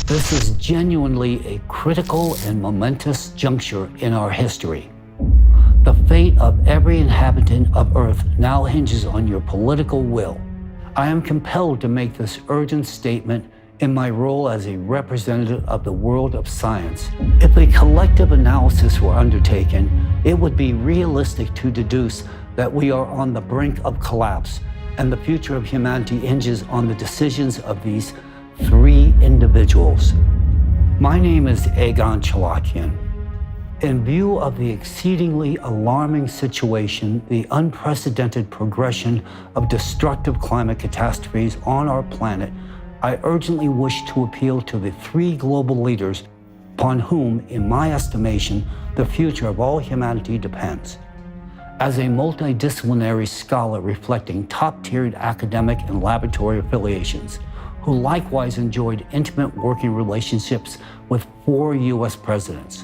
This is genuinely a critical and momentous juncture in our history. The fate of every inhabitant of Earth now hinges on your political will. I am compelled to make this urgent statement in my role as a representative of the world of science. If a collective analysis were undertaken, it would be realistic to deduce that we are on the brink of collapse, and the future of humanity hinges on the decisions of these three individuals. My name is Egon Cholakian. In view of the exceedingly alarming situation, the unprecedented progression of destructive climate catastrophes on our planet, I urgently wish to appeal to the three global leaders upon whom, in my estimation, the future of all humanity depends. As a multidisciplinary scholar reflecting top-tiered academic and laboratory affiliations, who likewise enjoyed intimate working relationships with 4 U.S. presidents,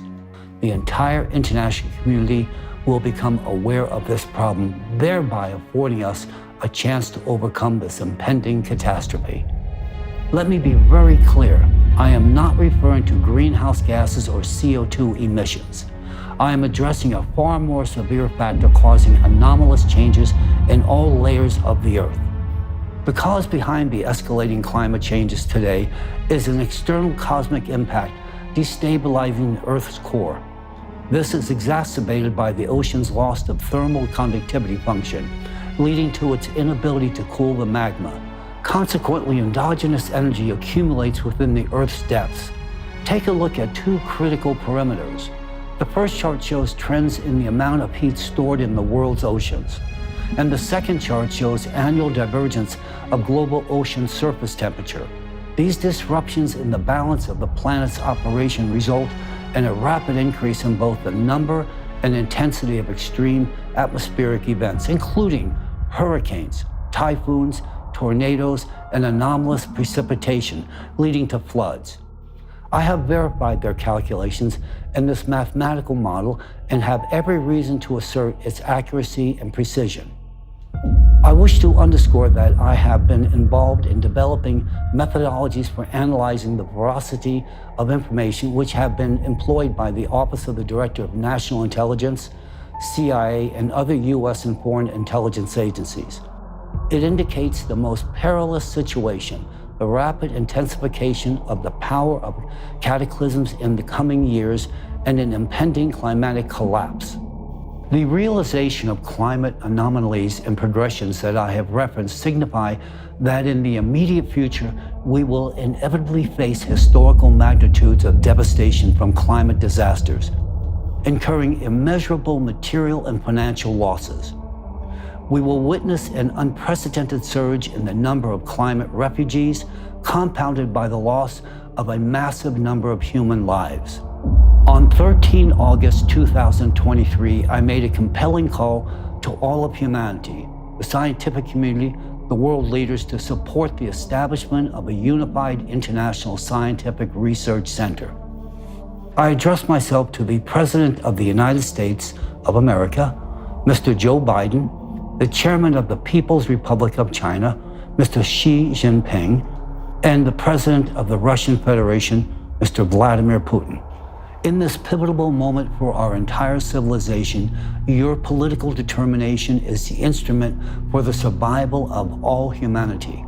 the entire international community will become aware of this problem, thereby affording us a chance to overcome this impending catastrophe. Let me be very clear. I am not referring to greenhouse gases or CO2 emissions. I am addressing a far more severe factor causing anomalous changes in all layers of the Earth. The cause behind the escalating climate changes today is an external cosmic impact destabilizing the Earth's core. This is exacerbated by the ocean's loss of thermal conductivity function, leading to its inability to cool the magma. Consequently, endogenous energy accumulates within the Earth's depths. Take a look at two critical parameters. The first chart shows trends in the amount of heat stored in the world's oceans, and the second chart shows annual divergence of global ocean surface temperature. These disruptions in the balance of the planet's operation result in a rapid increase in both the number and intensity of extreme atmospheric events, including hurricanes, typhoons, tornadoes, and anomalous precipitation, leading to floods. I have verified their calculations in this mathematical model and have every reason to assert its accuracy and precision. I wish to underscore that I have been involved in developing methodologies for analyzing the veracity of information which have been employed by the Office of the Director of National Intelligence, CIA, and other U.S. and foreign intelligence agencies. It indicates the most perilous situation, the rapid intensification of the power of cataclysms in the coming years, and an impending climatic collapse. The realization of climate anomalies and progressions that I have referenced signify that in the immediate future, we will inevitably face historical magnitudes of devastation from climate disasters, incurring immeasurable material and financial losses. We will witness an unprecedented surge in the number of climate refugees, compounded by the loss of a massive number of human lives. On 13 August 2023, I made a compelling call to all of humanity, the scientific community, the world leaders, to support the establishment of a unified international scientific research center. I addressed myself to the President of the United States of America, Mr. Joe Biden, the Chairman of the People's Republic of China, Mr. Xi Jinping, and the President of the Russian Federation, Mr. Vladimir Putin. In this pivotal moment for our entire civilization, your political determination is the instrument for the survival of all humanity.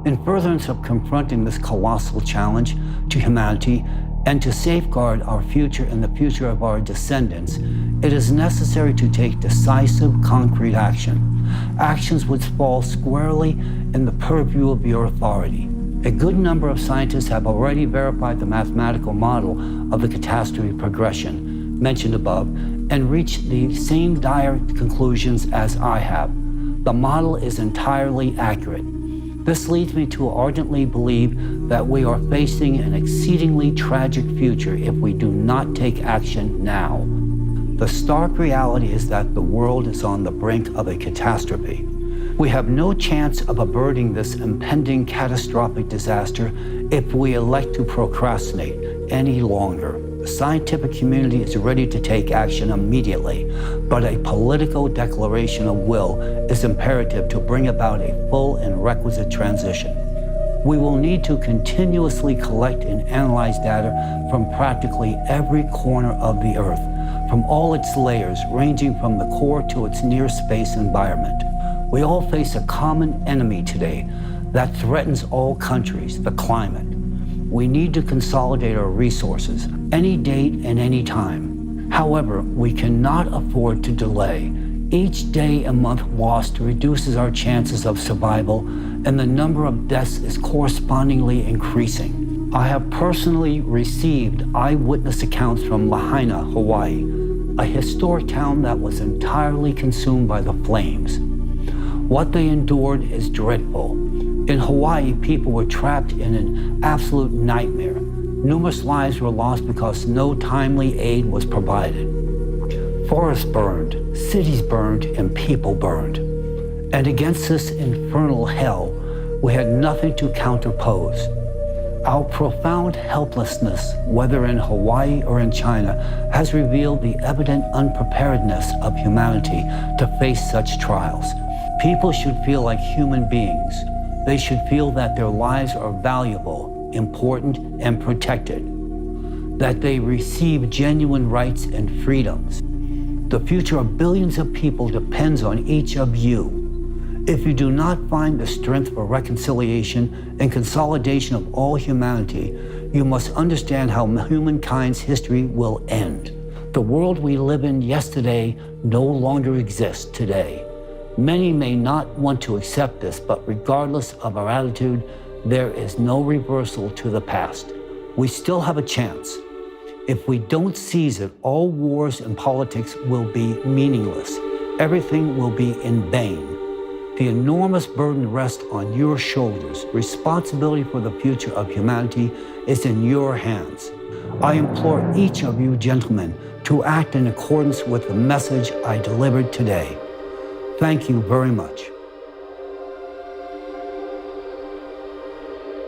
In furtherance of confronting this colossal challenge to humanity and to safeguard our future and the future of our descendants, it is necessary to take decisive, concrete action. Actions which fall squarely in the purview of your authority. A good number of scientists have already verified the mathematical model of the catastrophe progression mentioned above and reached the same dire conclusions as I have. The model is entirely accurate. This leads me to ardently believe that we are facing an exceedingly tragic future if we do not take action now. The stark reality is that the world is on the brink of a catastrophe. We have no chance of averting this impending catastrophic disaster if we elect to procrastinate any longer. The scientific community is ready to take action immediately, but a political declaration of will is imperative to bring about a full and requisite transition. We will need to continuously collect and analyze data from practically every corner of the Earth, from all its layers, ranging from the core to its near space environment. We all face a common enemy today that threatens all countries, the climate. We need to consolidate our resources, any date and any time. However, we cannot afford to delay. Each day and month lost reduces our chances of survival, and the number of deaths is correspondingly increasing. I have personally received eyewitness accounts from Lahaina, Hawaii, a historic town that was entirely consumed by the flames. What they endured is dreadful. In Hawaii, people were trapped in an absolute nightmare. Numerous lives were lost because no timely aid was provided. Forests burned, cities burned, and people burned. And against this infernal hell, we had nothing to counterpose. Our profound helplessness, whether in Hawaii or in China, has revealed the evident unpreparedness of humanity to face such trials. People should feel like human beings. They should feel that their lives are valuable, important, and protected, that they receive genuine rights and freedoms. The future of billions of people depends on each of you. If you do not find the strength for reconciliation and consolidation of all humanity, you must understand how humankind's history will end. The world we live in yesterday no longer exists today. Many may not want to accept this, but regardless of our attitude, there is no reversal to the past. We still have a chance. If we don't seize it, all wars and politics will be meaningless. Everything will be in vain. The enormous burden rests on your shoulders. Responsibility for the future of humanity is in your hands. I implore each of you gentlemen to act in accordance with the message I delivered today. Thank you very much.